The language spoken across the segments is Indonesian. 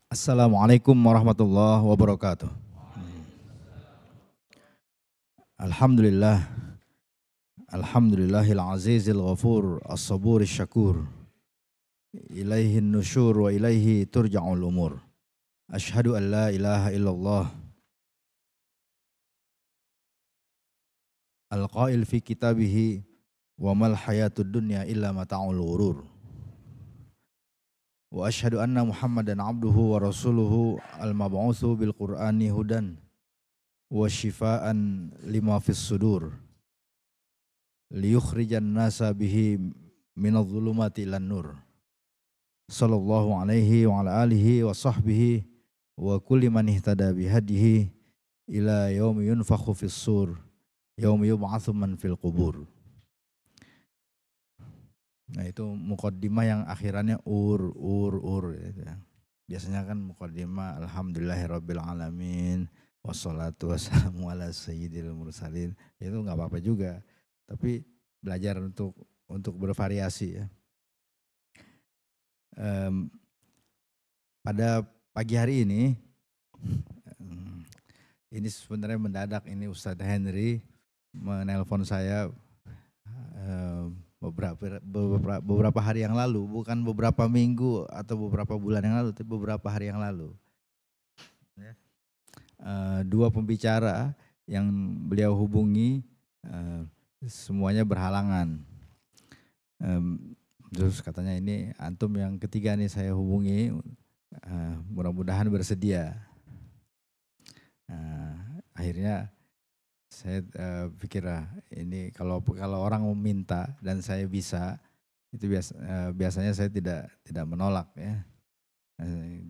Assalamualaikum warahmatullahi wabarakatuh. Alhamdulillah, alhamdulillahil azizil ghafur, as-saburil syakur. Ilaihin nusyur wa ilaihi turja'ul umur. Ashhadu an la ilaha illallah. Al-qail fi kitabihi wa mal hayatud dunya illa mata'ul ghurur. Wa ashhadu anna Muhammadan abduhu wa rasuluhu al-mab'utsu bil Qur'ani hudan wa shifaan lima fis sudur. Liyukhrijan nasa bihi minadh dhulumati ilan nur. Sallallahu alaihi wa ala alihi wa sahbihi wa kulli man ihtada bihadihi ila yaumi yunfakhu fis sur yaumi yub'atsu man fil qubur. Nah itu muqaddimah yang akhirannya ur gitu ya. Biasanya kan muqaddimah alhamdulillahirabbil alamin wassalatu wassalamu ala sayyidil mursalin. Itu enggak apa-apa juga. Tapi belajar untuk bervariasi ya. Pada pagi hari ini sebenarnya mendadak, ini Ustadz Henry menelpon saya beberapa hari yang lalu, bukan beberapa minggu atau beberapa bulan yang lalu, tapi beberapa hari yang lalu. Dua pembicara yang beliau hubungi semuanya berhalangan. Terus katanya ini antum yang ketiga nih saya hubungi, mudah-mudahan bersedia. Akhirnya saya pikir ini kalau orang meminta dan saya bisa, itu biasanya saya tidak menolak ya.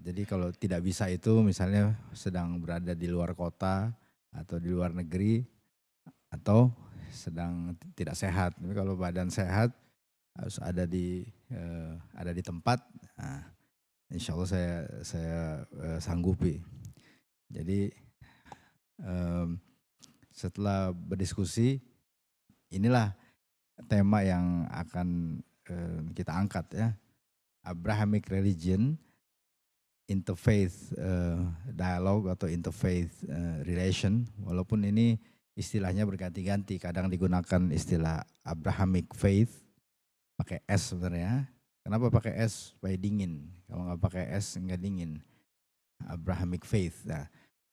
Jadi kalau tidak bisa itu misalnya sedang berada di luar kota atau di luar negeri atau sedang tidak sehat. Tapi kalau badan sehat harus ada di tempat. Nah, insya Allah saya sanggupi. Jadi setelah berdiskusi, inilah tema yang akan kita angkat ya. Abrahamic Religion, Interfaith Dialogue atau Interfaith Relation. Walaupun ini istilahnya berganti-ganti, kadang digunakan istilah Abrahamic Faith, pakai S sebenarnya. Kenapa pakai S? Supaya dingin. Kalau nggak pakai S nggak dingin. Abrahamic Faith, nah,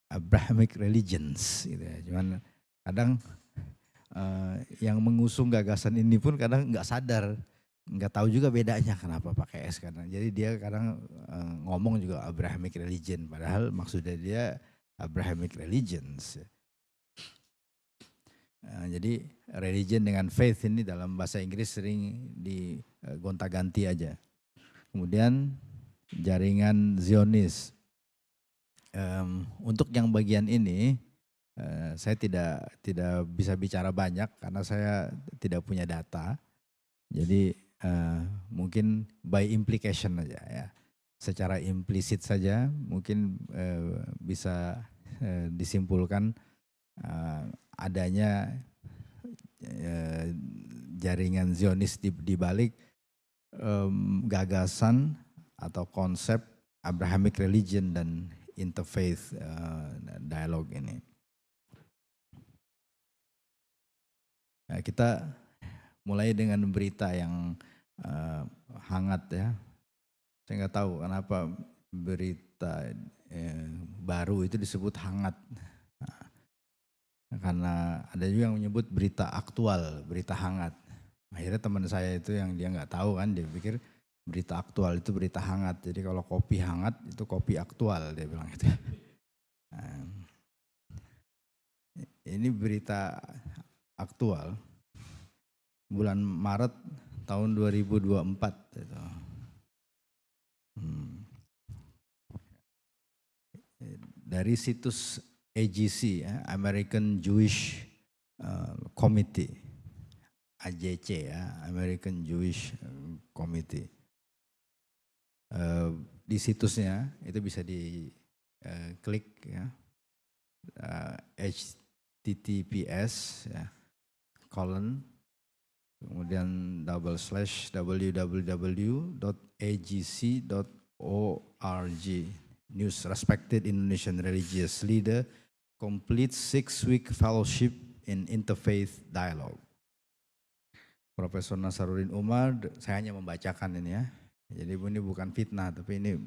Abrahamic Religions gitu ya. Cuman kadang yang mengusung gagasan ini pun kadang nggak sadar, nggak tahu juga bedanya kenapa pakai S kadang. Jadi dia kadang ngomong juga Abrahamic Religion, padahal maksudnya dia Abrahamic Religions. Jadi religion dengan faith ini dalam bahasa Inggris sering digonta-ganti aja. Kemudian jaringan Zionis. Untuk yang bagian ini saya tidak bisa bicara banyak karena saya tidak punya data. Jadi mungkin by implication aja ya. Secara implisit saja mungkin bisa disimpulkan adanya jaringan Zionis di balik gagasan atau konsep Abrahamic Religion dan Interfaith Dialogue ini. Nah, kita mulai dengan berita yang hangat ya. Saya nggak tahu kenapa berita baru itu disebut hangat. Karena ada juga yang menyebut berita aktual, berita hangat. Akhirnya teman saya itu yang dia nggak tahu kan, dia pikir berita aktual itu berita hangat. Jadi kalau kopi hangat itu kopi aktual, dia bilang gitu. Ini berita aktual bulan Maret tahun 2024 itu. Dari situs AJC ya, American Jewish Committee, AJC ya, American Jewish Committee. Di situsnya itu bisa diklik ya, https ya, kemudian /www.agc.org News, respected Indonesian religious leader, complete 6-week fellowship in interfaith dialogue. Profesor Nasaruddin Umar, saya hanya membacakan ini ya. Jadi ini bukan fitnah, tapi ini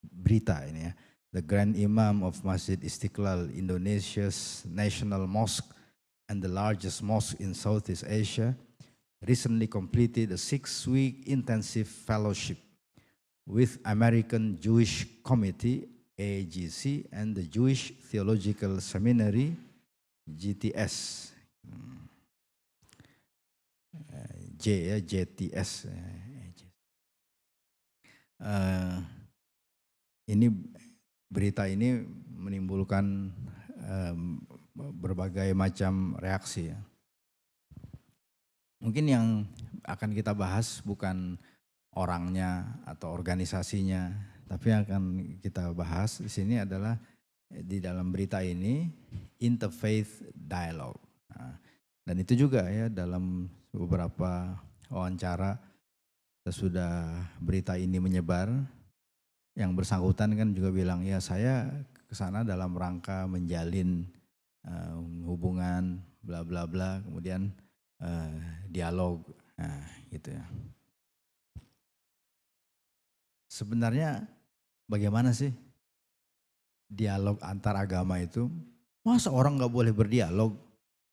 berita ini ya. The Grand Imam of Masjid Istiqlal, Indonesia's national mosque and the largest mosque in Southeast Asia, recently completed a 6-week intensive fellowship with American Jewish Committee, AJC, and the Jewish Theological Seminary, GTS. JTS. Ini berita ini menimbulkan berbagai macam reaksi ya. Mungkin yang akan kita bahas bukan orangnya atau organisasinya, tapi yang akan kita bahas di sini adalah di dalam berita ini interfaith dialogue. Nah, dan itu juga ya dalam beberapa wawancara sesudah berita ini menyebar, yang bersangkutan kan juga bilang ya saya ke sana dalam rangka menjalin hubungan bla bla bla, kemudian dialog, nah, gitu ya. Sebenarnya bagaimana sih dialog antar agama itu? Masa orang nggak boleh berdialog?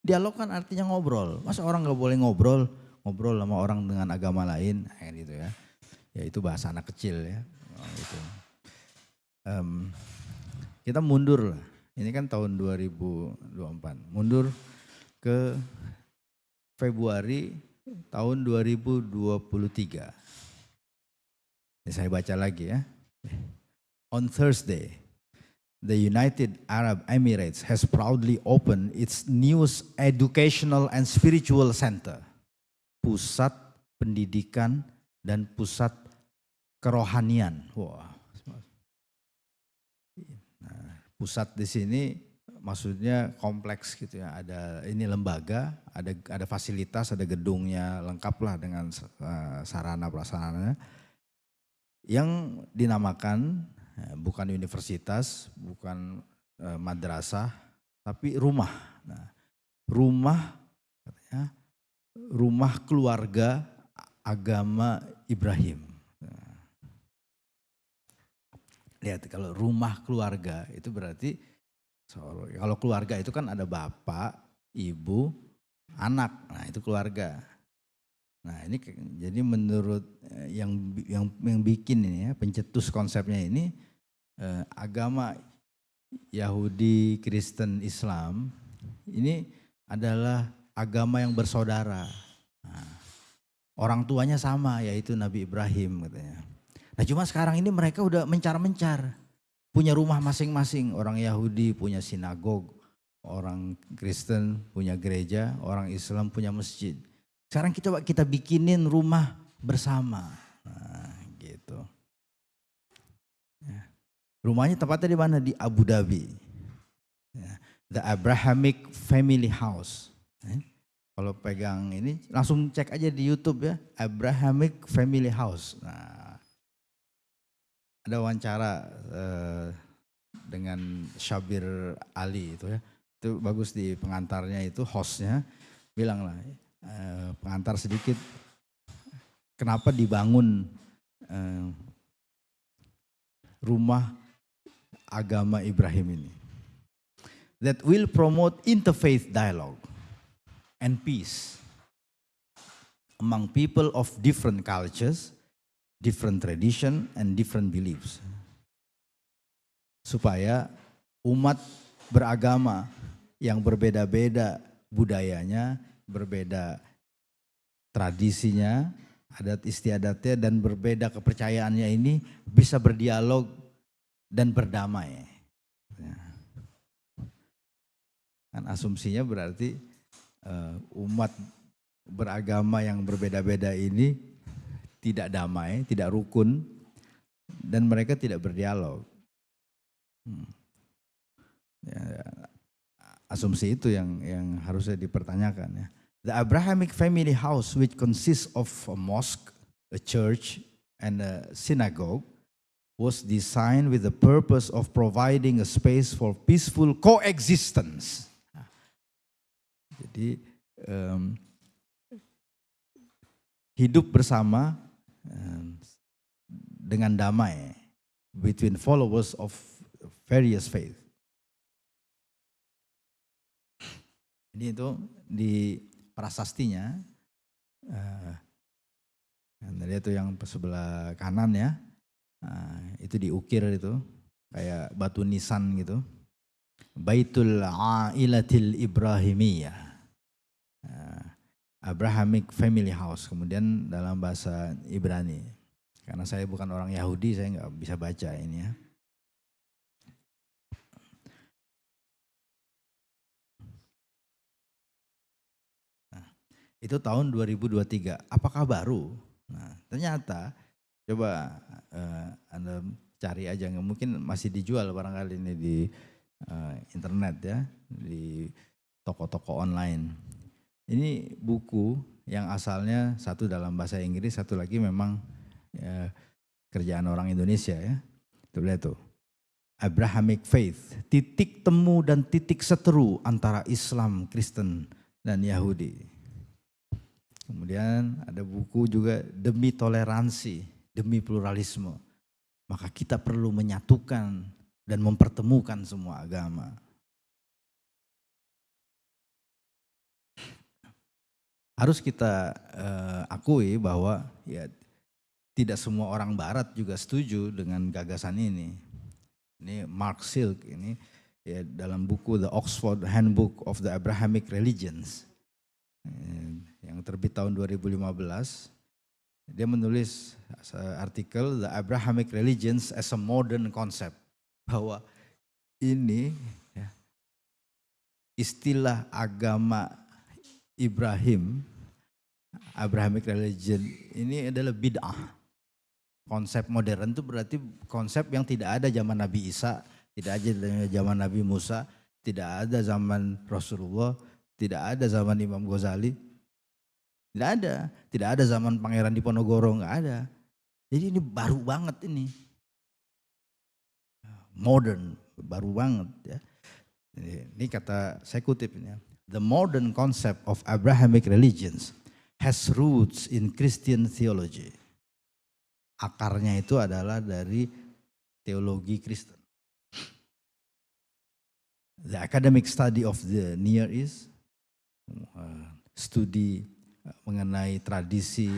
Dialog kan artinya ngobrol. Masa orang nggak boleh ngobrol sama orang dengan agama lain, gitu ya. Ya itu bahasa anak kecil ya. Gitu. Kita mundur lah. Ini kan tahun 2024. Mundur ke Februari tahun 2023. Ini saya baca lagi ya. On Thursday, the United Arab Emirates has proudly opened its newest educational and spiritual center, pusat pendidikan dan pusat kerohanian. Wah. Nah, pusat di sini maksudnya kompleks gitu ya. Ada ini lembaga, ada fasilitas, ada gedungnya lengkap lah dengan sarana prasarananya, yang dinamakan bukan universitas, bukan madrasah, tapi rumah. Nah, rumah keluarga agama Ibrahim. Nah, lihat kalau rumah keluarga itu berarti kalau keluarga itu kan ada bapak, ibu, anak. Nah, itu keluarga. Nah, ini jadi menurut yang bikin ini ya, pencetus konsepnya ini agama Yahudi, Kristen, Islam ini adalah agama yang bersaudara. Nah, orang tuanya sama, yaitu Nabi Ibrahim katanya. Nah, cuma sekarang ini mereka udah mencar-mencar, punya rumah masing-masing. Orang Yahudi punya sinagog, orang Kristen punya gereja, orang Islam punya masjid. Sekarang kita bikinin rumah bersama, nah, gitu. Ya. Rumahnya tempatnya di mana? Di Abu Dhabi. Ya. The Abrahamic Family House. Kalau pegang ini langsung cek aja di YouTube ya, Abrahamic Family House. Nah, ada wawancara dengan Syabir Ali itu ya, itu bagus di pengantarnya itu hostnya bilang lah. Pengantar sedikit, kenapa dibangun rumah agama Ibrahim ini? That will promote interfaith dialogue and peace among people of different cultures, different tradition, and different beliefs. Supaya umat beragama yang berbeda-beda budayanya, berbeda tradisinya, adat istiadatnya, dan berbeda kepercayaannya ini bisa berdialog dan berdamai. Kan asumsinya berarti umat beragama yang berbeda-beda ini tidak damai, tidak rukun, dan mereka tidak berdialog. Ya, asumsi itu yang harusnya dipertanyakan ya. The Abrahamic Family House, which consists of a mosque, a church, and a synagogue, was designed with the purpose of providing a space for peaceful coexistence. Jadi hidup bersama dengan damai between followers of various faith. Jadi itu di prasastinya, itu yang sebelah kanan ya, itu diukir itu kayak batu nisan gitu. Baitul Ailatil Ibrahimiyah, Abrahamic Family House, kemudian dalam bahasa Ibrani. Karena saya bukan orang Yahudi, saya nggak bisa baca ini ya. Itu tahun 2023. Apakah baru? Nah, ternyata coba Anda cari aja, mungkin masih dijual barangkali ini di internet ya, di toko-toko online. Ini buku yang asalnya satu dalam bahasa Inggris, satu lagi memang kerjaan orang Indonesia ya. Tuh lihat tuh. Abrahamic Faith, titik temu dan titik seteru antara Islam, Kristen, dan Yahudi. Kemudian ada buku juga Demi Toleransi, Demi Pluralisme. Maka kita perlu menyatukan dan mempertemukan semua agama. Harus kita akui bahwa ya tidak semua orang Barat juga setuju dengan gagasan ini. Ini Mark Silk ini ya, dalam buku The Oxford Handbook of the Abrahamic Religions yang terbit tahun 2015, dia menulis artikel The Abrahamic Religions as a Modern Concept, bahwa ini ya, istilah agama Ibrahim, Abrahamic Religion ini adalah bid'ah. Konsep modern itu berarti konsep yang tidak ada zaman Nabi Isa, tidak ada zaman Nabi Musa, tidak ada zaman Rasulullah, tidak ada zaman Imam Ghazali, tidak ada zaman Pangeran Diponegoro, nggak ada. Jadi ini baru banget ini, modern, baru banget ya. Ini kata saya kutip ini ya. The modern concept of Abrahamic religions has roots in Christian theology. Akarnya itu adalah dari teologi Kristen. The academic study of the Near East, studi mengenai tradisi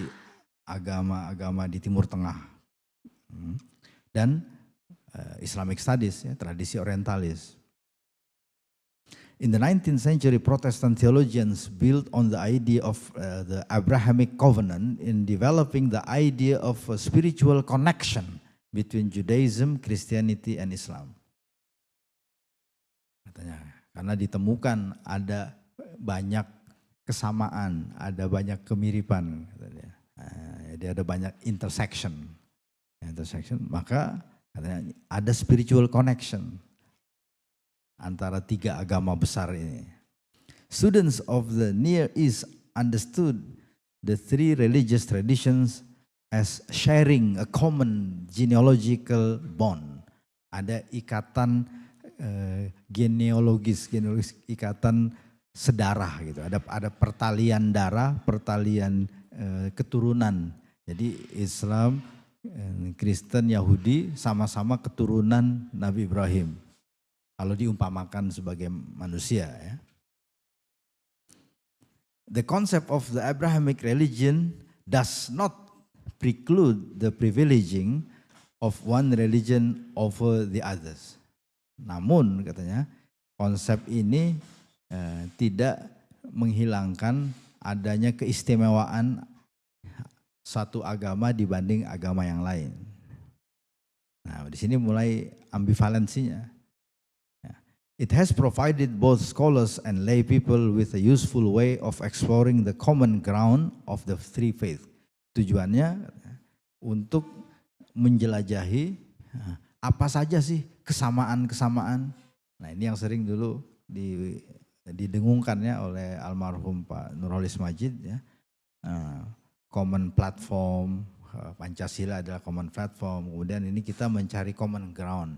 agama-agama di Timur Tengah, dan Islamic studies, ya, tradisi orientalis. In the 19th century, Protestant theologians built on the idea of the Abrahamic covenant in developing the idea of a spiritual connection between Judaism, Christianity, and Islam. Katanya, karena ditemukan ada banyak kesamaan, ada banyak kemiripan, katanya. Jadi ada banyak intersection, maka katanya ada spiritual connection antara tiga agama besar ini. Students of the Near East understood the three religious traditions as sharing a common genealogical bond. Ada ikatan genealogis, ikatan sedarah gitu. Ada pertalian darah, pertalian keturunan. Jadi Islam, Kristen, Yahudi sama-sama keturunan Nabi Ibrahim. Kalau diumpamakan sebagai manusia ya. The concept of the Abrahamic religion does not preclude the privileging of one religion over the others. Namun katanya konsep ini tidak menghilangkan adanya keistimewaan satu agama dibanding agama yang lain. Nah, di sini mulai ambivalensinya. It has provided both scholars and lay people with a useful way of exploring the common ground of the three faiths. Tujuannya untuk menjelajahi apa saja sih kesamaan-kesamaan. Nah, ini yang sering dulu didengungkannya oleh almarhum Pak Nurholis Majid ya. Common platform, Pancasila adalah common platform, kemudian ini kita mencari common ground.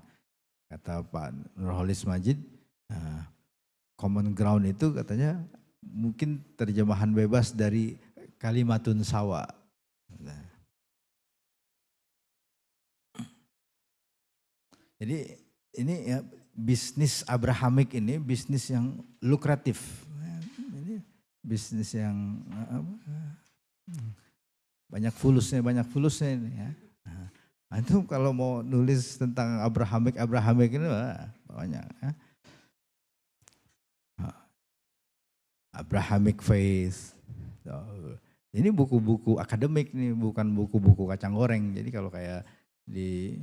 Kata Pak Nurholis Majid, common ground itu katanya mungkin terjemahan bebas dari kalimatun sawa. Jadi ini ya, bisnis Abrahamik ini bisnis yang lukratif. Ini bisnis yang banyak fulusnya ini ya. Nah, itu kalau mau nulis tentang Abrahamik ini banyak ya. Abrahamic faith. Ini buku-buku akademik nih, bukan buku-buku kacang goreng. Jadi kalau kayak di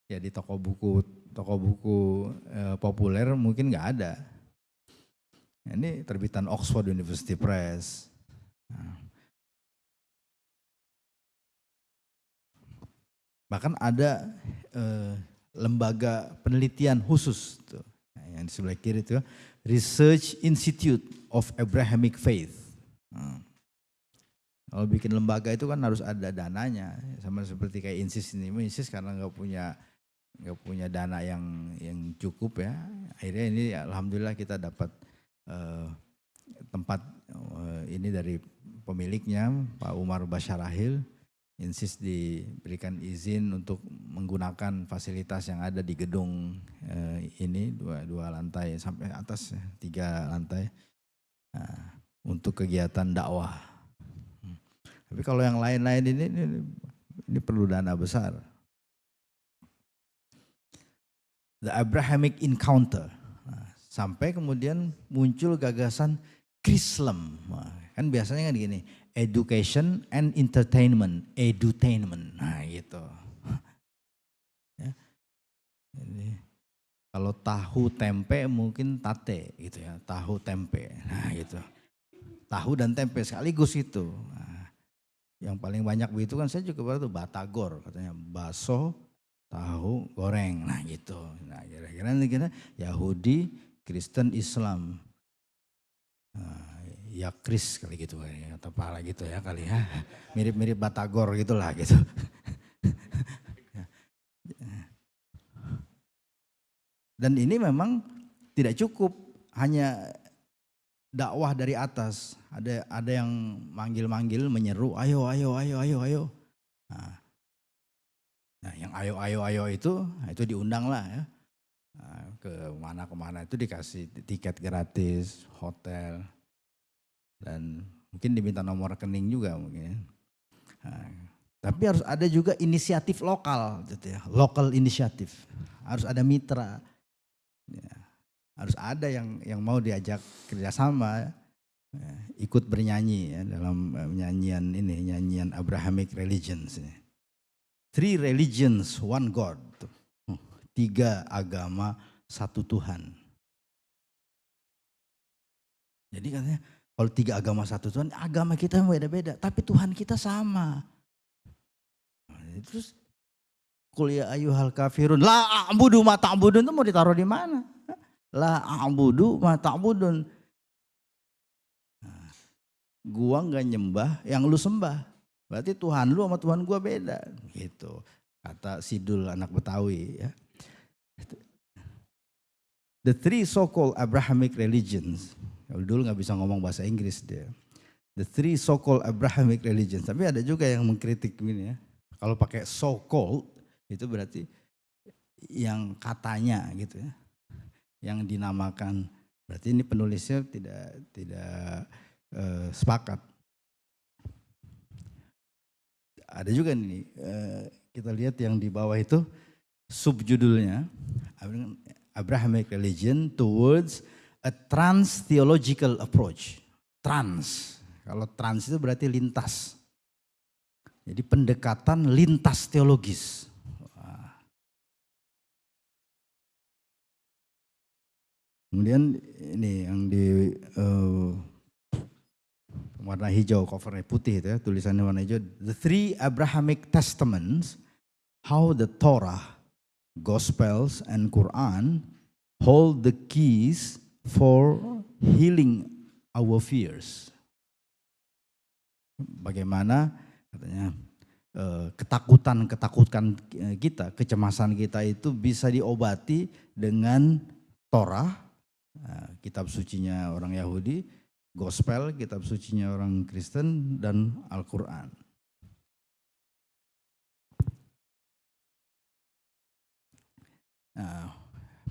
ya di toko buku populer mungkin nggak ada. Ini terbitan Oxford University Press. Bahkan ada lembaga penelitian khusus tuh, yang di sebelah kiri itu Research Institute of Abrahamic Faith. Kalau bikin lembaga itu kan harus ada dananya, sama seperti kayak INSIS ini. INSIS karena nggak punya dana yang cukup ya. Akhirnya ini alhamdulillah kita dapat tempat ini dari pemiliknya Pak Umar Basyarahil. INSIS diberikan izin untuk menggunakan fasilitas yang ada di gedung ini dua lantai sampai atas 3 lantai untuk kegiatan dakwah. Tapi kalau yang lain-lain ini perlu dana besar. The Abrahamic Encounter. Sampai kemudian muncul gagasan Chrislam. Kan biasanya kan gini, education and entertainment, edutainment. Nah gitu. Ya. Jadi, kalau tahu tempe mungkin tate gitu ya, tahu tempe. Nah gitu. Tahu dan tempe sekaligus itu. Nah, yang paling banyak begitu kan saya juga baru tuh batagor katanya, bakso, tahu, goreng. Nah gitu. Nah kira-kira Yahudi, Kristen, Islam. Nah, ya Kris kali gitu atau apa gitu ya kali ya, mirip-mirip batagor gitulah gitu. Dan ini memang tidak cukup hanya dakwah dari atas, ada yang manggil-manggil menyeru ayo. Nah yang ayo itu diundang lah ya, ke mana itu dikasih tiket gratis, hotel. Dan mungkin diminta nomor rekening juga mungkin. Nah, tapi harus ada juga inisiatif lokal gitu ya, local inisiatif. Harus ada mitra. Ya, harus ada yang mau diajak kerjasama, ya, ikut bernyanyi ya, dalam nyanyian Abrahamic religions. 3 religions, 1 God. 3 agama, 1 Tuhan. Jadi katanya kalau 3 agama 1 Tuhan, agama kita beda-beda, tapi Tuhan kita sama. Terus kuliah ayyuhal kafirun, la a'budu ma ta'budun itu mau ditaruh di mana? La a'budu ma ta'budun. Gua enggak nyembah yang lu sembah. Berarti Tuhan lu sama Tuhan gua beda. Gitu. Kata Sidul anak Betawi ya. The 3 so-called Abrahamic religions. Dulu nggak bisa ngomong bahasa Inggris dia. The 3 so-called Abrahamic religions. Tapi ada juga yang mengkritik ini ya. Kalau pakai so-called itu berarti yang katanya gitu ya. Yang dinamakan. Berarti ini penulisnya tidak sepakat. Ada juga nih kita lihat yang di bawah itu subjudulnya Abrahamic religion towards a trans-theological approach. Trans, kalau trans itu berarti lintas. Jadi pendekatan lintas teologis. Kemudian ini yang di warna hijau, covernya putih itu ya, tulisannya warna hijau. The 3 Abrahamic Testaments, how the Torah, Gospels, and Quran hold the keys for healing our fears. Bagaimana Katanya ketakutan kita, kecemasan kita itu bisa diobati dengan Torah, kitab sucinya orang Yahudi, Gospel, kitab sucinya orang Kristen, dan Al-Quran.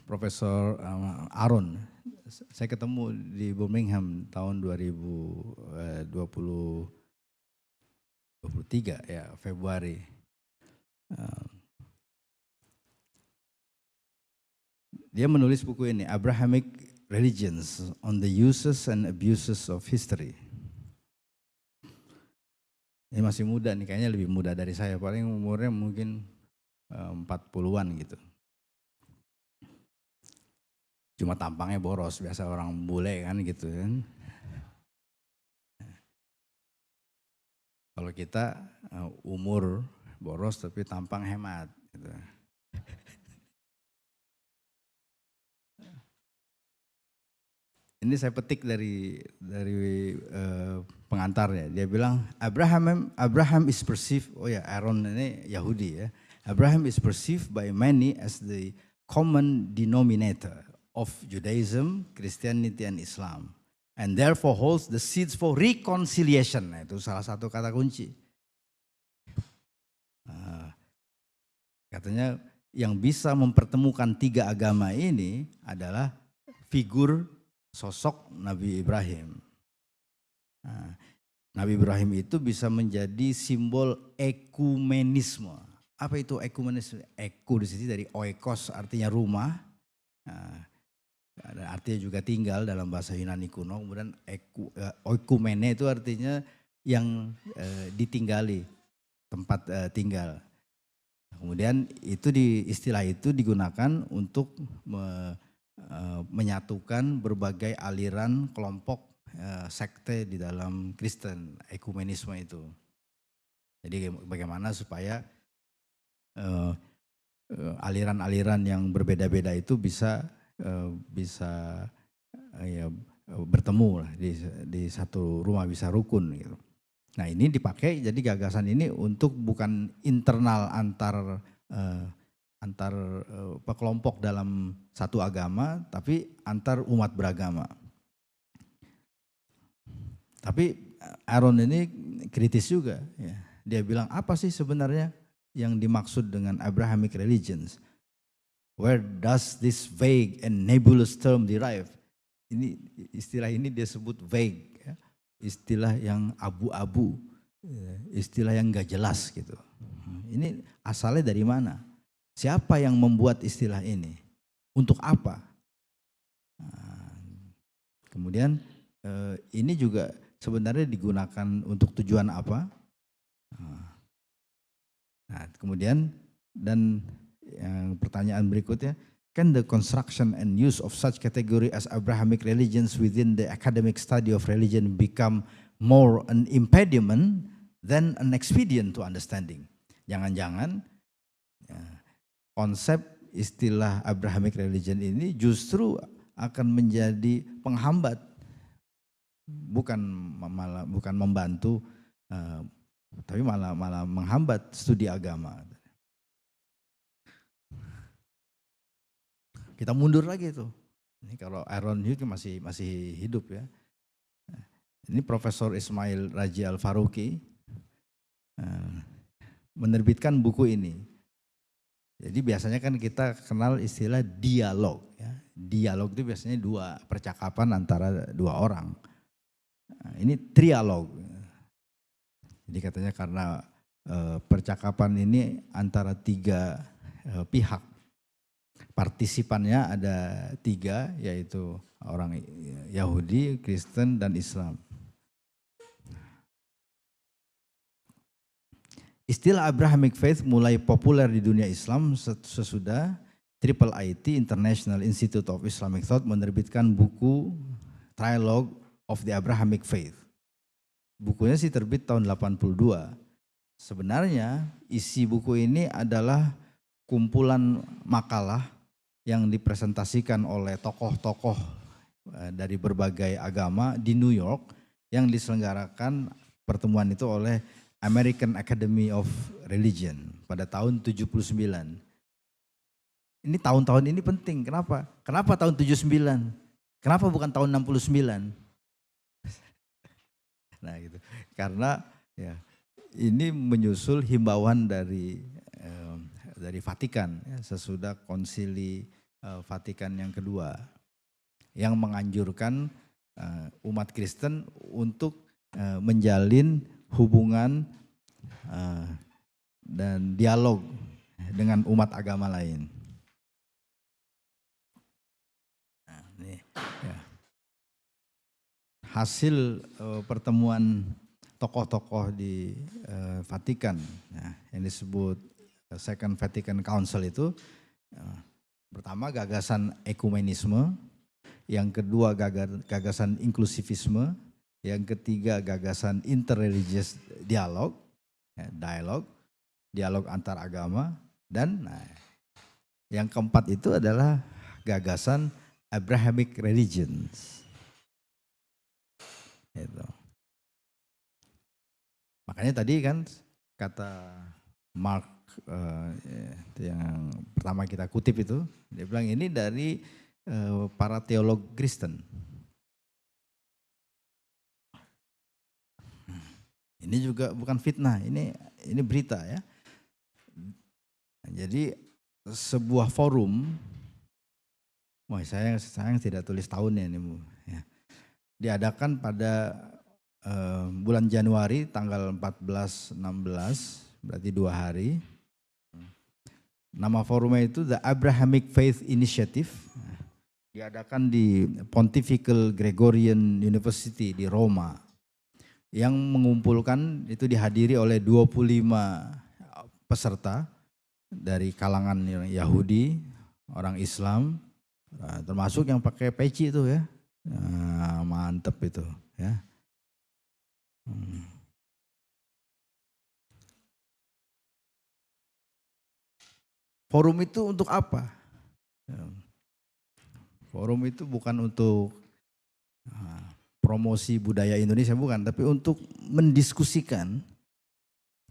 Profesor Aaron, saya ketemu di Birmingham tahun 2023 ya, Februari. Dia menulis buku ini, Abrahamic Religions on the Uses and Abuses of History. Ini masih muda nih, kayaknya lebih muda dari saya, paling umurnya mungkin 40-an gitu. Cuma tampangnya boros, biasa orang bule kan gitu kan. Kalau kita umur boros tapi tampang hemat gitu. Ini saya petik dari pengantarnya. Dia bilang Abraham is perceived, Aaron ini Yahudi ya. Abraham is perceived by many as the common denominator of Judaism, Christianity, and Islam, and therefore holds the seeds for reconciliation. Nah, itu salah satu kata kunci. Katanya yang bisa mempertemukan tiga agama ini adalah figur sosok Nabi Ibrahim. Nabi Ibrahim itu bisa menjadi simbol ekumenisme. Apa itu ekumenisme? Eku di sini dari oikos, artinya rumah. Artinya juga tinggal dalam bahasa Yunani kuno. Kemudian oikumene itu artinya yang ditinggali, tempat tinggal. Kemudian itu istilah itu digunakan untuk menyatukan berbagai aliran kelompok sekte di dalam Kristen, ekumenisme itu. Jadi bagaimana supaya aliran-aliran yang berbeda-beda itu bisa bertemu lah di satu rumah, bisa rukun gitu. Nah ini dipakai, jadi gagasan ini untuk bukan internal antar kelompok dalam satu agama, tapi antar umat beragama. Tapi Aaron ini kritis juga, ya. Dia bilang apa sih sebenarnya yang dimaksud dengan Abrahamic religions? Where does this vague and nebulous term derive? Ini istilah ini dia sebut vague, ya. Istilah yang abu-abu, istilah yang gak jelas gitu. Ini asalnya dari mana? Siapa yang membuat istilah ini? Untuk apa? Kemudian ini juga sebenarnya digunakan untuk tujuan apa? Nah, kemudian dan yang pertanyaan berikutnya, can the construction and use of such category as Abrahamic religions within the academic study of religion become more an impediment than an expedient to understanding? Jangan-jangan konsep istilah Abrahamic religion ini justru akan menjadi penghambat, bukan membantu, tapi malah menghambat studi agama. Kita mundur lagi tuh. Ini kalau Aaron Hughes masih hidup ya. Ini Profesor Ismail Raji Al-Faruqi menerbitkan buku ini. Jadi biasanya kan kita kenal istilah dialog. Ya. Dialog itu biasanya percakapan antara dua orang. Nah, ini trialog. Jadi katanya karena percakapan ini antara tiga pihak. Partisipannya ada tiga, yaitu orang Yahudi, Kristen, dan Islam. Istilah Abrahamic Faith mulai populer di dunia Islam sesudah IIIT, International Institute of Islamic Thought, menerbitkan buku Trialogue of the Abrahamic Faith. Bukunya sih terbit tahun 82. Sebenarnya isi buku ini adalah kumpulan makalah yang dipresentasikan oleh tokoh-tokoh dari berbagai agama di New York, yang diselenggarakan pertemuan itu oleh American Academy of Religion pada tahun 79. Ini tahun-tahun ini penting. Kenapa? Kenapa tahun 79? Kenapa bukan tahun 69? Nah gitu. Karena ya ini menyusul himbauan dari Vatikan ya, sesudah konsili Vatikan yang kedua yang menganjurkan umat Kristen untuk menjalin hubungan dan dialog dengan umat agama lain. Nah, ini, ya. Hasil pertemuan tokoh-tokoh di Vatikan ya, yang disebut Second Vatican Council itu pertama gagasan ekumenisme, yang kedua gagasan inklusivisme, yang ketiga gagasan interreligious dialog, ya, dialog antar agama, dan yang keempat itu adalah gagasan Abrahamic religions. Itu. Makanya tadi kan kata Mark yang pertama kita kutip itu, dia bilang ini dari para teolog Kristen. Ini juga bukan fitnah, ini berita ya. Jadi sebuah forum, wah saya tidak tulis tahunnya ini Bu. Ya. Diadakan pada bulan Januari tanggal 14-16, berarti 2 hari. Nama forumnya itu The Abrahamic Faith Initiative. Diadakan di Pontifical Gregorian University di Roma. Yang mengumpulkan itu dihadiri oleh 25 peserta dari kalangan Yahudi, orang Islam, termasuk yang pakai peci itu ya. Mantep itu ya. Forum itu untuk apa? Forum itu bukan untuk promosi budaya Indonesia, bukan, tapi untuk mendiskusikan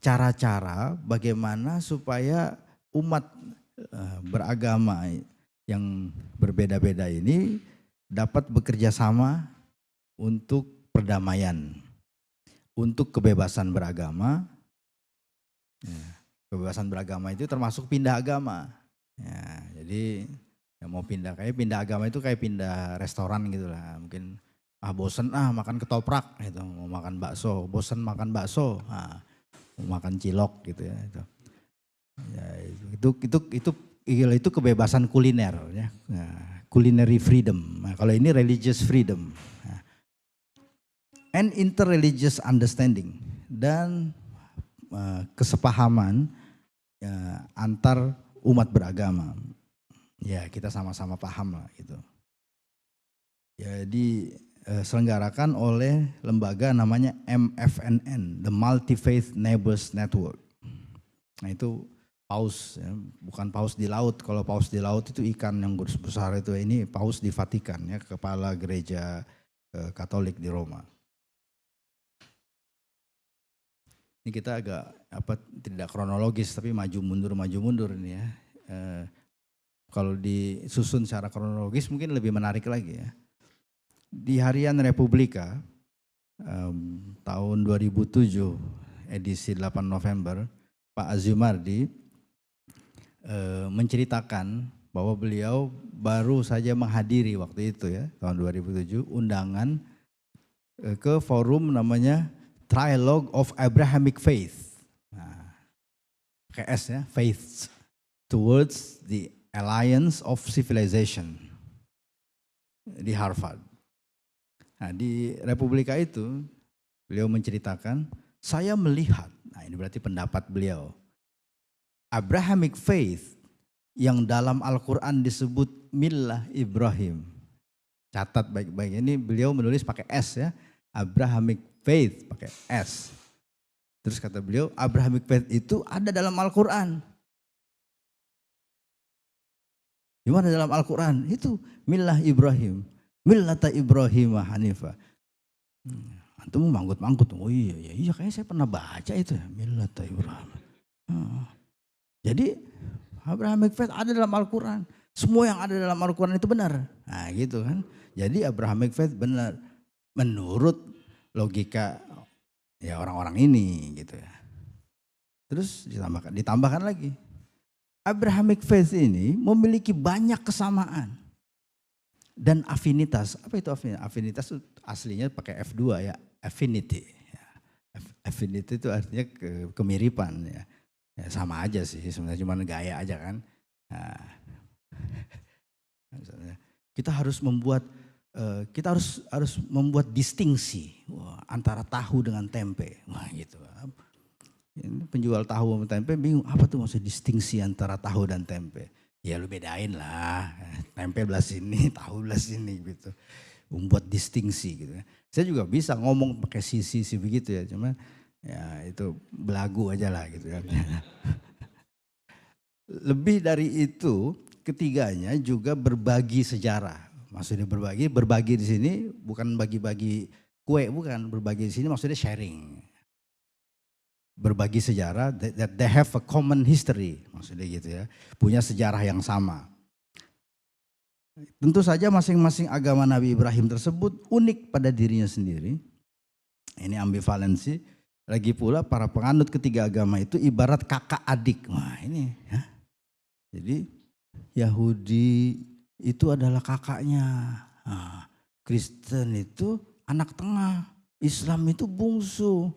cara-cara bagaimana supaya umat beragama yang berbeda-beda ini dapat bekerja sama untuk perdamaian, untuk kebebasan beragama. Kebebasan beragama itu termasuk pindah agama. Ya, jadi yang mau pindah agama itu kayak pindah restoran gitu lah. Mungkin bosen makan ketoprak gitu, mau makan bakso, bosen makan bakso, mau makan cilok gitu ya. Ya, itu kebebasan kuliner ya. Nah, culinary freedom. Nah, kalau ini religious freedom. Nah, and interreligious understanding, dan kesepahaman antar umat beragama. Ya, kita sama-sama paham lah gitu. Jadi selenggarakan oleh lembaga namanya MFNN, The Multi-Faith Neighbors Network. Nah itu paus, ya, bukan paus di laut. Kalau paus di laut itu ikan yang besar itu, ini paus di Vatikan ya, kepala gereja Katolik di Roma. Ini kita agak tidak kronologis tapi maju mundur ini ya. Kalau disusun secara kronologis mungkin lebih menarik lagi ya. Di Harian Republika tahun 2007 edisi 8 November, Pak Azumardi menceritakan bahwa beliau baru saja menghadiri waktu itu ya, tahun 2007 undangan ke forum namanya Trialogue of Abrahamic Faith. Nah, KS ya, Faith Towards the Alliance of Civilization di Harvard. Nah, di Republika itu beliau menceritakan, saya melihat, nah ini berarti pendapat beliau, Abrahamic Faith yang dalam Al-Quran disebut Millah Ibrahim. Catat baik-baik, ini beliau menulis pakai S ya, Abrahamic Faith pakai S. Terus kata beliau, Abrahamic Faith itu ada dalam Al-Quran. Di mana dalam Al-Quran? Itu Millah Ibrahim, Millata Ibrahim Hanifah. Antum manggut-manggut. Oh iya kayaknya saya pernah baca itu ya. Millata Ibrahim. Jadi Abrahamic faith ada dalam Al-Quran. Semua yang ada dalam Al-Quran itu benar. Nah gitu kan. Jadi Abrahamic faith benar. Menurut logika ya orang-orang ini gitu ya. Terus ditambahkan lagi. Abrahamic faith ini memiliki banyak kesamaan. Dan afinitas. Apa itu afinitas? Afinitas itu aslinya pakai F2 ya. Affinity. Affinity itu artinya kemiripan ya. Ya sama aja sih sebenarnya, cuma gaya aja kan. Nah, kita harus membuat distingsi antara tahu dengan tempe. Wah gitu. Ini penjual tahu sama tempe bingung apa tuh maksud distingsi antara tahu dan tempe. Ya lu bedain lah, tempe belah sini, tahu belah sini gitu. Membuat distingsi gitu. Saya juga bisa ngomong pakai sisi begitu ya, cuma ya itu belagu aja lah gitu kan. Lebih dari itu, ketiganya juga berbagi sejarah. Maksudnya berbagi di sini bukan bagi-bagi kue, bukan. Berbagi di sini maksudnya sharing. Berbagi sejarah, that they have a common history, maksudnya gitu ya. Punya sejarah yang sama. Tentu saja masing-masing agama Nabi Ibrahim tersebut unik pada dirinya sendiri. Ini ambivalensi. Lagi pula para penganut ketiga agama itu ibarat kakak adik. Wah ini ya. Jadi Yahudi itu adalah kakaknya. Nah, Kristen itu anak tengah. Islam itu bungsu.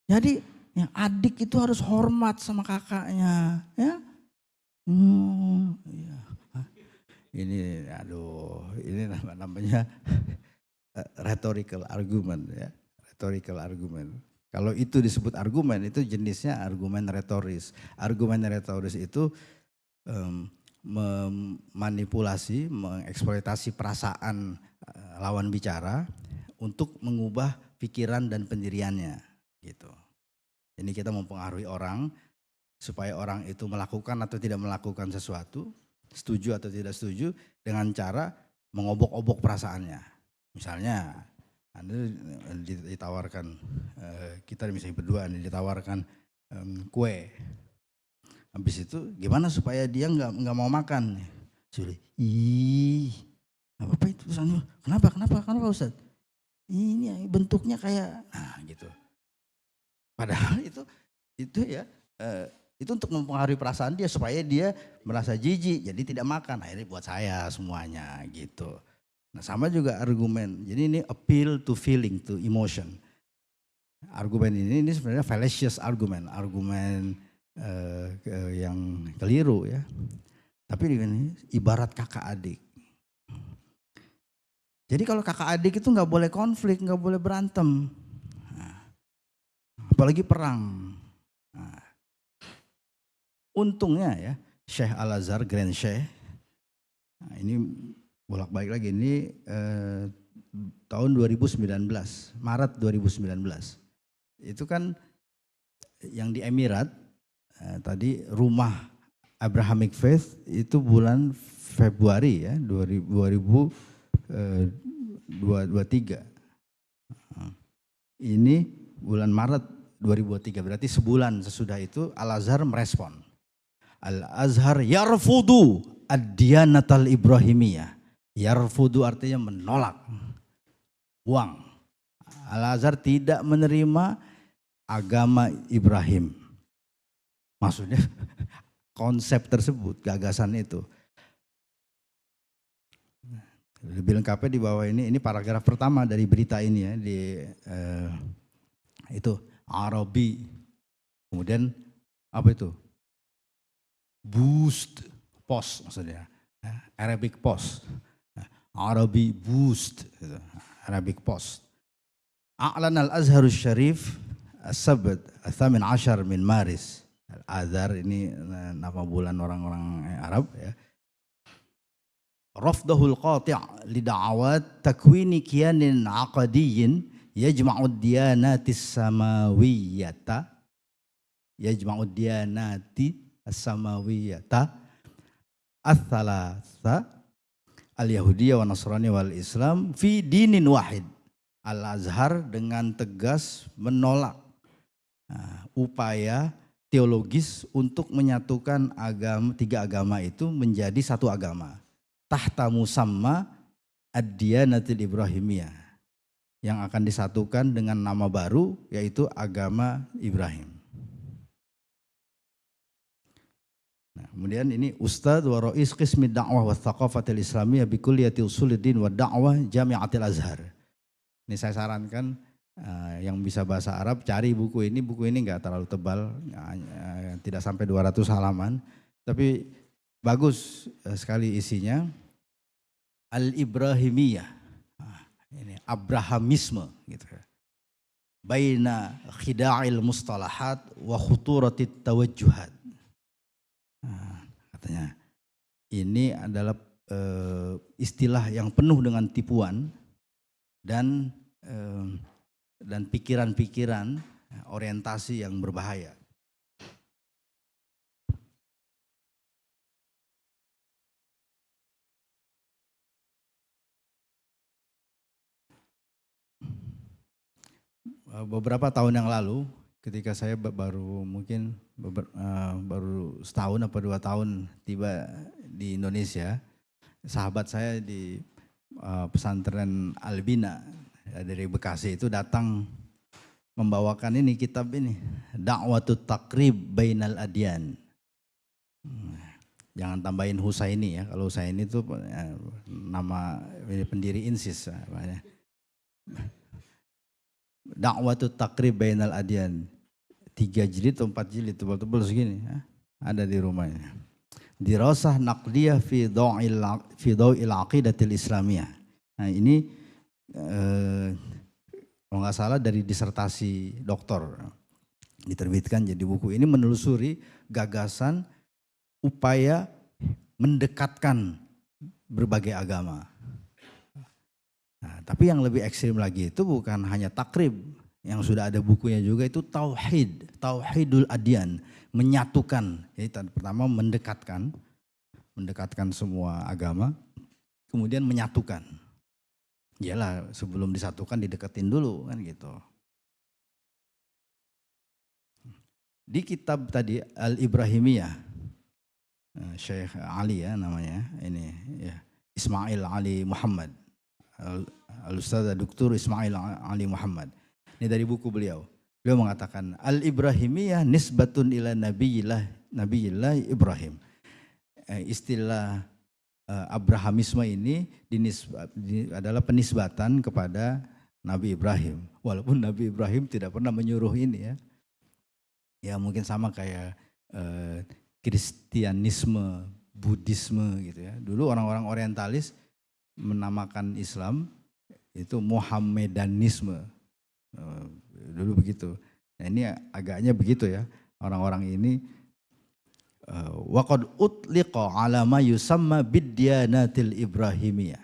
Jadi yang adik itu harus hormat sama kakaknya. Ya. Ya. Ini namanya rhetorical argument ya. Rhetorical argument. Kalau itu disebut argumen, itu jenisnya argumen retoris. Argumen retoris itu memanipulasi, mengeksploitasi perasaan lawan bicara untuk mengubah pikiran dan pendiriannya. Gitu. Jadi kita mempengaruhi orang supaya orang itu melakukan atau tidak melakukan sesuatu, setuju atau tidak setuju dengan cara mengobok-obok perasaannya. Misalnya Anda ditawarkan, kita misalnya berdua ditawarkan kue. Habis itu gimana supaya dia nggak mau makan? Sudah, apa itu urusannya? Kenapa Ustaz? Ini bentuknya kayak, nah gitu. Padahal itu ya, itu untuk mempengaruhi perasaan dia supaya dia merasa jijik, jadi tidak makan. Akhirnya buat saya semuanya gitu. Nah sama juga argumen, jadi ini appeal to feeling, to emotion. Argumen ini sebenarnya fallacious argument yang keliru ya. Tapi ini ibarat kakak adik. Jadi kalau kakak adik itu nggak boleh konflik, nggak boleh berantem, apalagi perang. Nah, untungnya ya Syekh Al-Azhar, Grand Syekh, nah ini bolak-balik lagi, ini tahun 2019, Maret 2019. Itu kan yang di Emirat, tadi rumah Abrahamic Faith itu bulan Februari ya, 2023. Ini bulan Maret 2023, berarti sebulan sesudah itu Al-Azhar merespon. Al-Azhar yarfudu ad-diyanatal Ibrahimiyah. Yarfudu artinya menolak, buang. Al-Azhar tidak menerima agama Ibrahim. Maksudnya konsep tersebut, gagasan itu. Lebih lengkapnya di bawah ini paragraf pertama dari berita ini ya, di itu Arabi. Kemudian apa itu? Boost Post maksudnya. Arabic Post. Arabi Boost, Arabic Post. A'lan al-Azharus Syarif as-Sabt al-Thamin Ashar min Maris. Al-Azhar ini nama bulan orang-orang Arab ya. Rafdahul qati' li da'awat takwini kiyanin aqadiyyin yajma'ud diyanatis samawiyata ats-tsalatsa al-yahudiyya wa nasrani wal islam fi dinin wahid. Al-Azhar dengan tegas menolak upaya teologis untuk menyatukan tiga agama itu menjadi satu agama. Tahta musamma ad-diyanatil Ibrahimiyah, yang akan disatukan dengan nama baru yaitu agama Ibrahim. Nah, kemudian ini Ustadz wa Rais Qismi Da'wah wa Thaqafatil Islamiyah bi Kulliyati Usuluddin wa Da'wah Jami'atil Azhar. Ini saya sarankan yang bisa bahasa Arab cari buku ini. Buku ini enggak terlalu tebal, tidak sampai 200 halaman, tapi bagus sekali isinya. Al-Ibrahimiyah, ini Abrahamisme gitu. Baina khida'il mustalahat wa khuturatit tawajjuhat. Katanya ini adalah istilah yang penuh dengan tipuan dan pikiran-pikiran orientasi yang berbahaya. Beberapa tahun yang lalu ketika saya baru setahun atau 2 tahun tiba di Indonesia, sahabat saya di pesantren Albina dari Bekasi itu datang membawakan ini kitab ini, Da'watut Taqrib Bainal Adyan. Jangan tambahin Husaini ya, kalau Husaini itu nama pendiri INSIS. Da'watut Taqrib Bainal Adyan, 3 jilid atau 4 jilid tebal-tebal segini ya, ada di rumahnya. Dirasah naqdiyah fi dhaw'il aqidatil islamiyah. Nah ini kalau nggak salah dari disertasi doktor diterbitkan jadi buku. Ini menelusuri gagasan upaya mendekatkan berbagai agama. Nah, tapi yang lebih ekstrim lagi itu bukan hanya takrib, yang sudah ada bukunya juga itu tauhidul adyan, menyatukan. Jadi pertama mendekatkan semua agama, kemudian menyatukan. Iyalah sebelum disatukan dideketin dulu kan gitu. Di kitab tadi Al-Ibrahimiyah, Syekh Ali ya namanya, ini ya Ismail Ali Muhammad, Al-Ustadz Dr. Ismail Ali Muhammad. Ini dari buku beliau. Beliau mengatakan Al-Ibrahimiyah nisbatun ila nabiyillah Ibrahim. Istilah Abrahamisme ini adalah penisbatan kepada Nabi Ibrahim. Walaupun Nabi Ibrahim tidak pernah menyuruh ini ya. Ya mungkin sama kayak Kristianisme, Buddhisme gitu ya. Dulu orang-orang orientalis menamakan Islam itu Muhammedanisme. Dulu begitu. Nah ini agaknya begitu ya. Orang-orang ini waqad utliqa ala ma yusamma bidyanatil ibrahimiyah,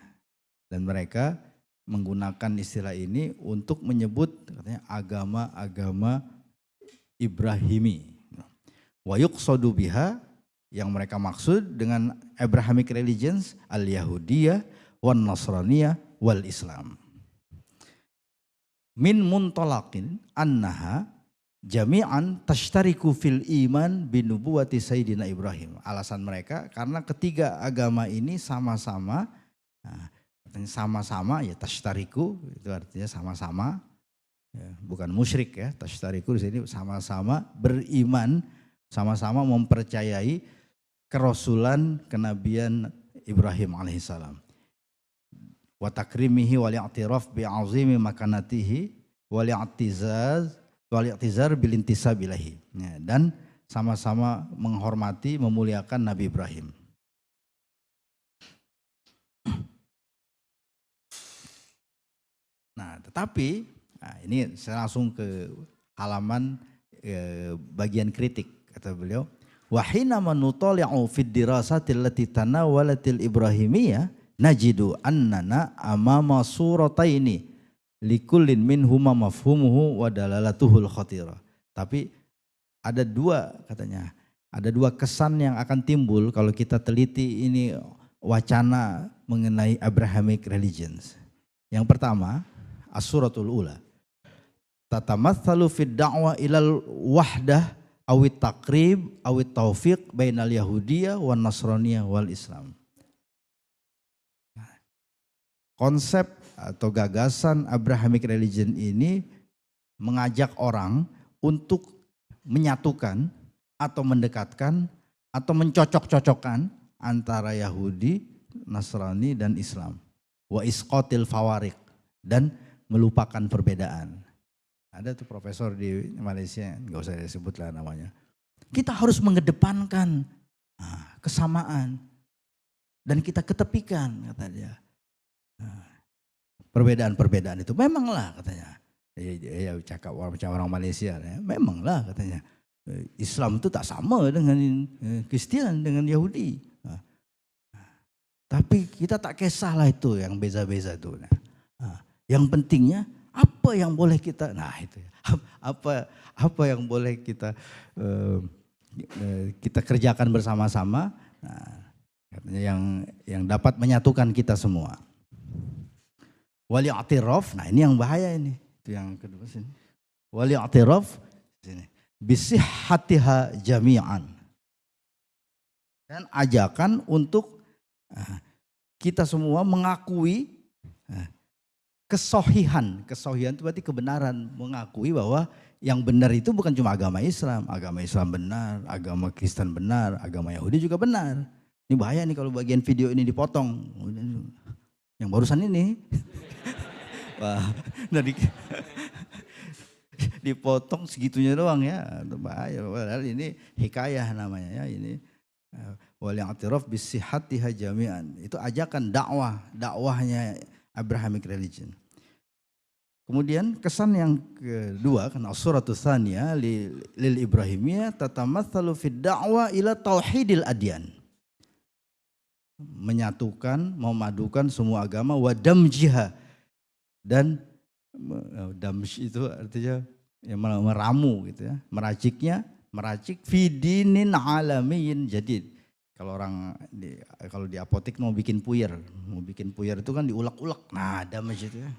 dan mereka menggunakan istilah ini untuk menyebut katanya agama-agama Ibrahimi. Wa yuqsadu biha, yang mereka maksud dengan Abrahamic religions al-Yahudiyah wan Nasraniyah wal Islam. Min muntalaqin annaha jami'an tashtariku fil iman binubuwati Sayyidina Ibrahim. Alasan mereka karena ketiga agama ini sama-sama, sama-sama ya tashtariku itu artinya sama-sama, ya, bukan musyrik ya, tashtariku di sini sama-sama beriman, sama-sama mempercayai kerasulan kenabian Ibrahim alaihissalam. Wa takrimihi wal i'tiraf bi 'azimi makanatihi wal i'tizar bil intisab ilahi. Ya, dan sama-sama menghormati, memuliakan Nabi Ibrahim. Nah, tetapi ini saya langsung ke halaman bagian kritik kata beliau. Wa hina manutali'u fid dirasatil lati tanawalatil ibrahimiyah najidu annana amama surataini likullin minhuma mafhumuhu wa dalalatuhul khatira. Tapi ada dua katanya, ada dua kesan yang akan timbul kalau kita teliti ini wacana mengenai Abrahamic religions. Yang pertama, as-suratul ula. Tatamatsalu fid da'wa ilal wahdah awit takrib awit taufiq bainal yahudiyah wan nasraniyah wal islam. Konsep atau gagasan Abrahamic religion ini mengajak orang untuk menyatukan atau mendekatkan atau mencocok-cocokkan antara Yahudi, Nasrani dan Islam. Wa isqatil fawariq, dan melupakan perbedaan. Ada tuh profesor di Malaysia, nggak usah disebut lah namanya. Kita harus mengedepankan kesamaan dan kita ketepikan, kata dia. Perbedaan-perbedaan itu memanglah katanya. Ya cakap orang Malaysia, ya, memanglah katanya. Islam itu tak sama dengan Kristen, dengan Yahudi. Tapi kita tak kisahlah itu yang beza-beza itu. Yang pentingnya apa yang boleh kita, itu apa yang boleh kita kerjakan bersama-sama. Katanya yang dapat menyatukan kita semua. Wali i'tiraf, ini yang bahaya ini. Itu yang kedua sini. Wali i'tiraf sini. Bisihhatiha jami'an. Dan ajakan untuk kita semua mengakui kesohihan. Kesohihan itu berarti kebenaran, mengakui bahwa yang benar itu bukan cuma agama Islam benar, agama Kristen benar, agama Yahudi juga benar. Ini bahaya nih kalau bagian video ini dipotong. Yang barusan ini. Wah, dipotong segitunya doang ya, bahaya. Padahal ini hikayah namanya ya, ini wal i'tiraf bisihhatiha jami'an. Itu ajakan dakwahnya Abrahamic religion. Kemudian kesan yang kedua, karena suratul tsaniyah lil ibrahimiyah tatamatsalu fid da'wa ila tauhidil adyan. Menyatukan, memadukan semua agama wa damjiha. Dan damj itu artinya meramu gitu ya, meracik fidinin alamiyin jadid. Kalau kalau di apotek mau bikin puyer itu kan diulek-ulek. Nah, damj itu ya.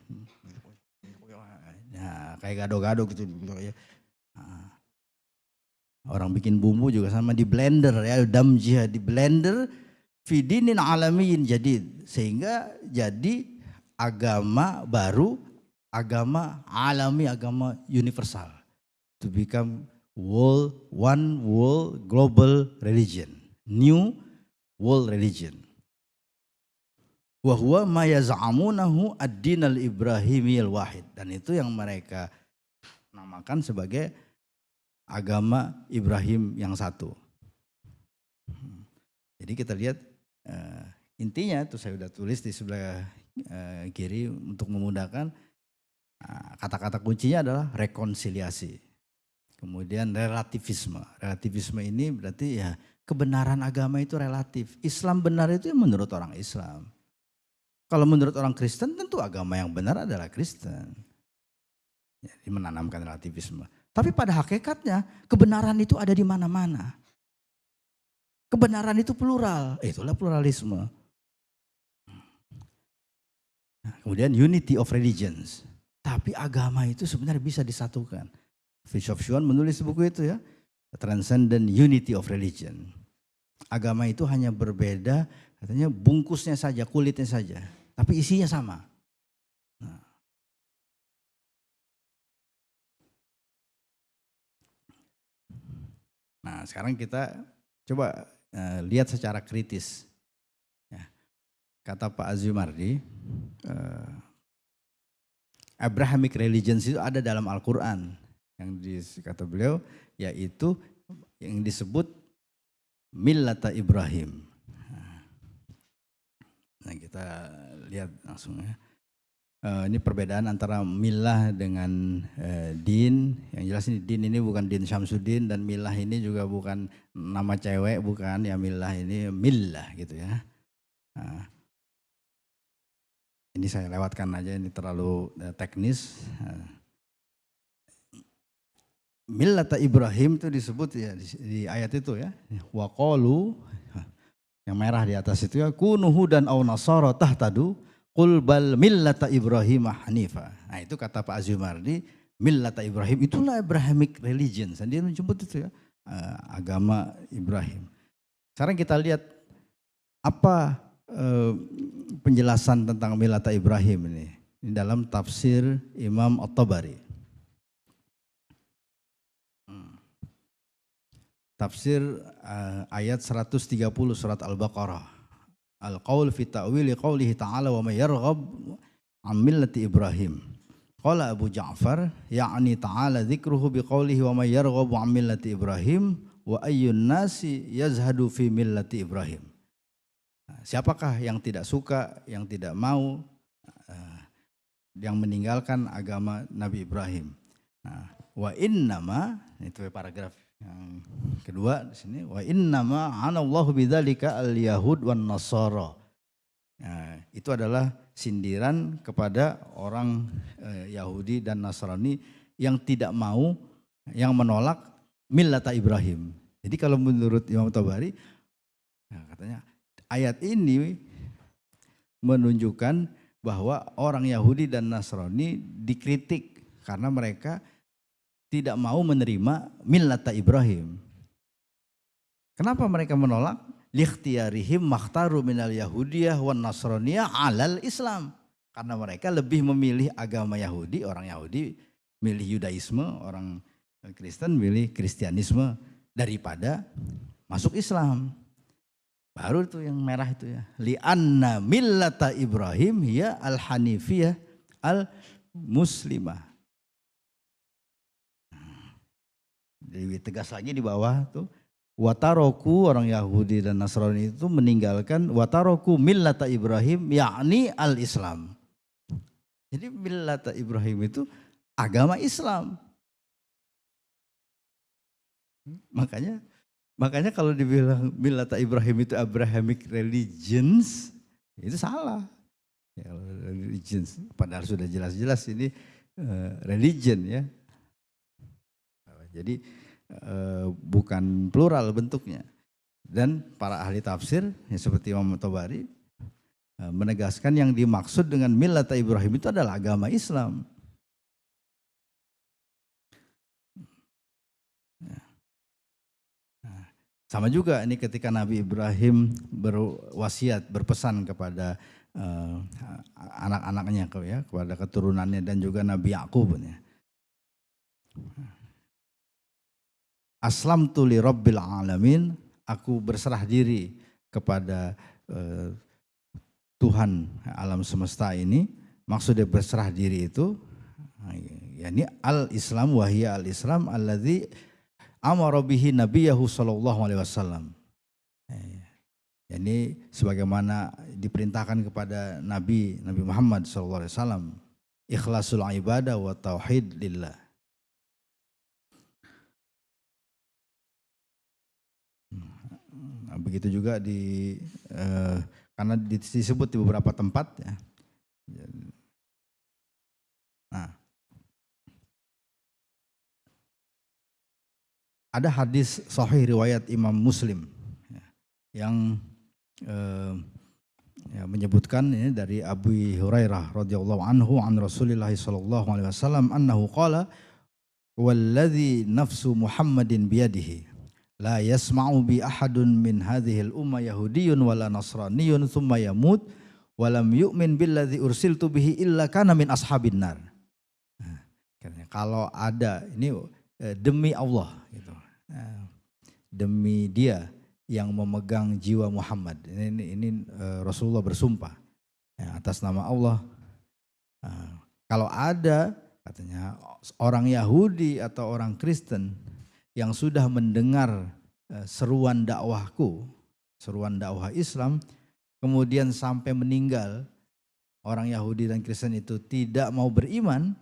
Nah, kayak gado-gado gitu ya. Orang bikin bumbu juga sama, di blender ya, damjih di blender fidinin alamiyin jadid, sehingga jadi agama baru, agama alami, agama universal. To become one world global religion. New world religion. Wa huwa ma yaz'amunahu ad-din al-ibrahimi al-wahid. Dan itu yang mereka namakan sebagai agama Ibrahim yang satu. Jadi kita lihat intinya itu saya sudah tulis di sebelah kiri untuk memudahkan. Kata-kata kuncinya adalah rekonsiliasi. Kemudian relativisme. Relativisme ini berarti ya kebenaran agama itu relatif. Islam benar itu menurut orang Islam. Kalau menurut orang Kristen tentu agama yang benar adalah Kristen. Jadi menanamkan relativisme. Tapi pada hakikatnya kebenaran itu ada di mana-mana. Kebenaran itu plural. Itulah pluralisme. Kemudian unity of religions. Tapi agama itu sebenarnya bisa disatukan. Bishop Schuon menulis buku itu ya. Transcendent Unity of Religion. Agama itu hanya berbeda, katanya bungkusnya saja, kulitnya saja. Tapi isinya sama. Nah sekarang kita coba lihat secara kritis. Kata Pak Azumardi, Abrahamic religions itu ada dalam Al-Quran. Yang kata beliau yaitu yang disebut millata Ibrahim. Nah kita lihat langsung ya. Ini perbedaan antara millah dengan din. Yang jelas ini din ini bukan din Syamsuddin, dan millah ini juga bukan nama cewek, bukan ya, millah ini millah gitu ya. Nah, ini saya lewatkan aja, ini terlalu teknis. Millata Ibrahim itu disebut ya di ayat itu ya. Wa qalu, yang merah di atas itu ya, kunu hudan aw nasara tahtadu. Qul bal millata Ibrahim hanifa. Nah itu kata Pak Azumardi, millata Ibrahim itulah Abrahamic religion. Dia menyebut itu ya, agama Ibrahim. Sekarang kita lihat apa penjelasan tentang millata Ibrahim ini dalam tafsir Imam At-Tabari. Tafsir ayat 130 surat Al-Baqarah. Al-qaul fi ta'wili qawlihi ta'ala wa may yarghab an millati Ibrahim. Qala Abu Ja'far ya'ni ta'ala dzikruhu bi qawlihi wa may yarghab an millati Ibrahim wa ayyun nasi yazhadu fi millati Ibrahim. Siapakah yang tidak suka, yang tidak mau, yang meninggalkan agama Nabi Ibrahim. Wa innama, itu paragraf yang kedua di sini, wa innama anallahu bidzalika al-yahud wan nasara. Nah, itu adalah sindiran kepada orang Yahudi dan Nasrani yang tidak mau, yang menolak millata Ibrahim. Jadi kalau menurut Imam Tabari, nah katanya ayat ini menunjukkan bahwa orang Yahudi dan Nasrani dikritik karena mereka tidak mau menerima millata Ibrahim. Kenapa mereka menolak? Likhtiyarihim makhtaru minal yahudiyah wan nasraniyah alal Islam. Karena mereka lebih memilih agama Yahudi, orang Yahudi milih Yudaisme, orang Kristen milih Kristianisme daripada masuk Islam. Baru itu yang merah itu ya. Li'anna millata Ibrahim hiya al-hanifiyah al-muslimah. Lebih tegas lagi di bawah tuh, wataroku orang Yahudi dan Nasrani itu meninggalkan wataroku millata Ibrahim yakni al-Islam. Jadi millata Ibrahim itu agama Islam. Makanya kalau dibilang millata Ibrahim itu Abrahamic religions, itu salah. Ya, religions, padahal sudah jelas-jelas ini religion ya. Jadi bukan plural bentuknya. Dan para ahli tafsir ya seperti Imam Tabari menegaskan yang dimaksud dengan millata Ibrahim itu adalah agama Islam. Sama juga ini ketika Nabi Ibrahim berwasiat, berpesan kepada anak-anaknya ya, kepada keturunannya dan juga Nabi Yakub ya. Aslamtu li rabbil alamin, aku berserah diri kepada Tuhan alam semesta ini. Maksudnya berserah diri itu yakni al-Islam wa hiya al-Islam alladzi amara bihi nabiyahu sallallahu alaihi wasallam. Yani sebagaimana diperintahkan kepada Nabi Muhammad sallallahu alaihi wasallam, ikhlasul ibadah wa tauhid lillah. Begitu juga karena disebut di beberapa tempat ya. Nah, ada hadis sahih riwayat Imam Muslim ya, yang menyebutkan ini dari Abu Hurairah radhiyallahu anhu an Rasulillah sallallahu alaihi wasallam annahu qala walladzi nafsu Muhammadin biyadihi la yasma'u bi ahadun min hadhil umma yahudiyyun wala nasraniyyun thumma yamut wa lam yu'min billadzi ursiltu bihi illa kana min ashabin nar. Nah, kalau ada ini demi Allah gitu. Demi dia yang memegang jiwa Muhammad. Ini Rasulullah bersumpah ya, atas nama Allah. Kalau ada katanya orang Yahudi atau orang Kristen yang sudah mendengar seruan dakwahku, seruan dakwah Islam, kemudian sampai meninggal, orang Yahudi dan Kristen itu tidak mau beriman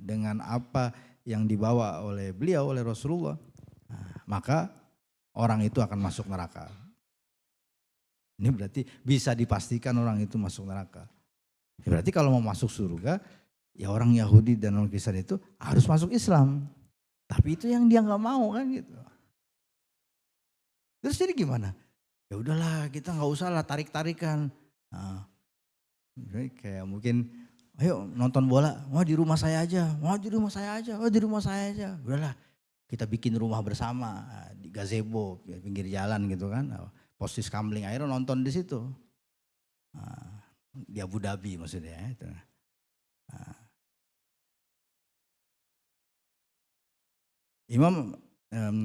dengan apa yang dibawa oleh beliau, oleh Rasulullah, maka orang itu akan masuk neraka. Ini berarti bisa dipastikan orang itu masuk neraka. Berarti kalau mau masuk surga, ya orang Yahudi dan orang Kristen itu harus masuk Islam. Tapi itu yang dia nggak mau kan gitu. Terus jadi gimana? Ya udahlah kita nggak usah lah tarik-tarikan. Nah, Kayak mungkin, ayo nonton bola, mau di rumah saya aja, mau di rumah saya aja, mau di rumah saya aja. Udahlah, kita bikin rumah bersama di gazebo, pinggir jalan gitu kan. Postis Kamling, akhirnya nonton di situ. Di Abu Dhabi maksudnya. Itu. Imam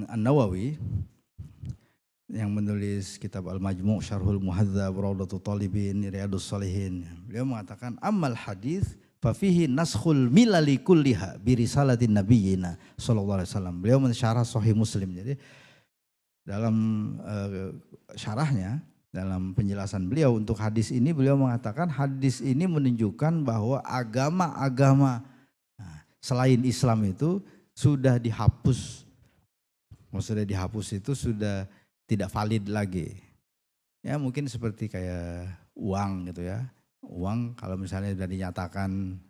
An-Nawawi yang menulis kitab Al-Majmu' Syarhul Muhadzab, Raudatul Talibin, Riyadus Shalihin. Beliau mengatakan amal hadis fa fihi naskhul milali kulliha bi risalatin nabiyyina sallallahu alaihi wasallam. Beliau mensyarah Sahih Muslim. Jadi dalam syarahnya, dalam penjelasan beliau untuk hadis ini, beliau mengatakan hadis ini menunjukkan bahwa agama-agama selain Islam itu sudah dihapus. Maksudnya dihapus itu sudah tidak valid lagi. Ya mungkin seperti kayak uang gitu ya. Uang kalau misalnya sudah dinyatakan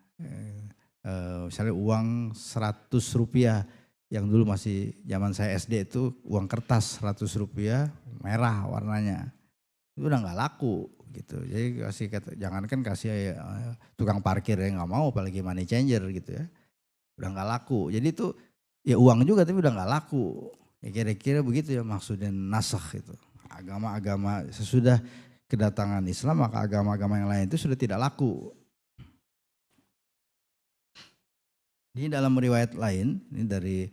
misalnya uang 100 rupiah yang dulu masih zaman saya SD itu uang kertas 100 rupiah merah warnanya. Itu udah nggak laku gitu. Jadi jangankan kasih tukang parkir yang nggak mau, apalagi money changer gitu ya. Udah nggak laku. Jadi itu ya uang juga tapi udah nggak laku. Ya kira-kira begitu ya maksudnya nasakh itu. Agama-agama sesudah kedatangan Islam maka agama-agama yang lain itu sudah tidak laku. Ini dalam riwayat lain, ini dari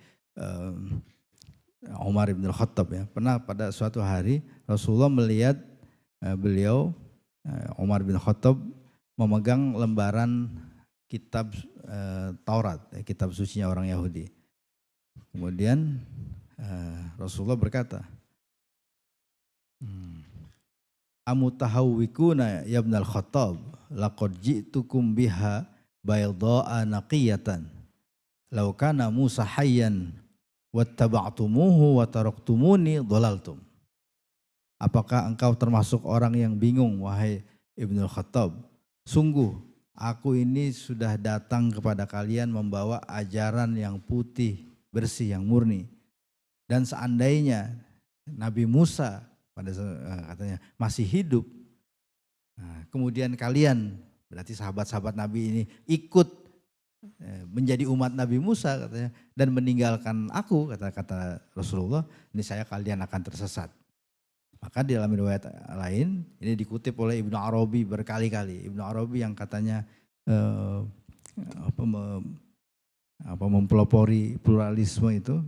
Umar bin Khattab ya. Pernah pada suatu hari Rasulullah melihat beliau Umar bin Khattab memegang lembaran kitab Taurat, kitab sucinya orang Yahudi. Kemudian Rasulullah berkata, amutahawwikuna ya ibnal Khattab laqad ji'tukum biha bayda'a naqiyatan law kana Musa hayyan wattaba'tumuhu wa taraktumuni dhalaltum. Apakah engkau termasuk orang yang bingung wahai Ibnul Khattab? Sungguh aku ini sudah datang kepada kalian membawa ajaran yang putih, bersih, yang murni. Dan seandainya Nabi Musa pada katanya masih hidup, kemudian kalian berarti sahabat-sahabat Nabi ini ikut menjadi umat Nabi Musa katanya dan meninggalkan aku kata Rasulullah, ini saya kalian akan tersesat. Maka di dalam riwayat lain ini dikutip oleh Ibnu Arabi berkali-kali. Ibnu Arabi yang katanya mempelopori pluralisme itu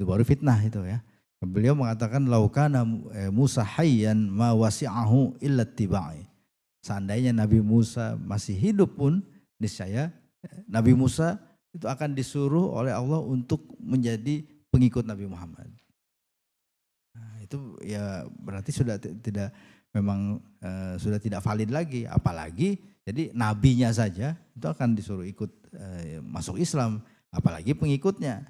baru fitnah itu ya. Beliau mengatakan laukana Musa hayyan ma wasi'ahu illa tibai. Seandainya Nabi Musa masih hidup pun niscaya Nabi Musa itu akan disuruh oleh Allah untuk menjadi pengikut Nabi Muhammad. Nah, itu ya berarti sudah tidak memang sudah tidak valid lagi, apalagi jadi nabinya saja itu akan disuruh ikut masuk Islam, apalagi pengikutnya.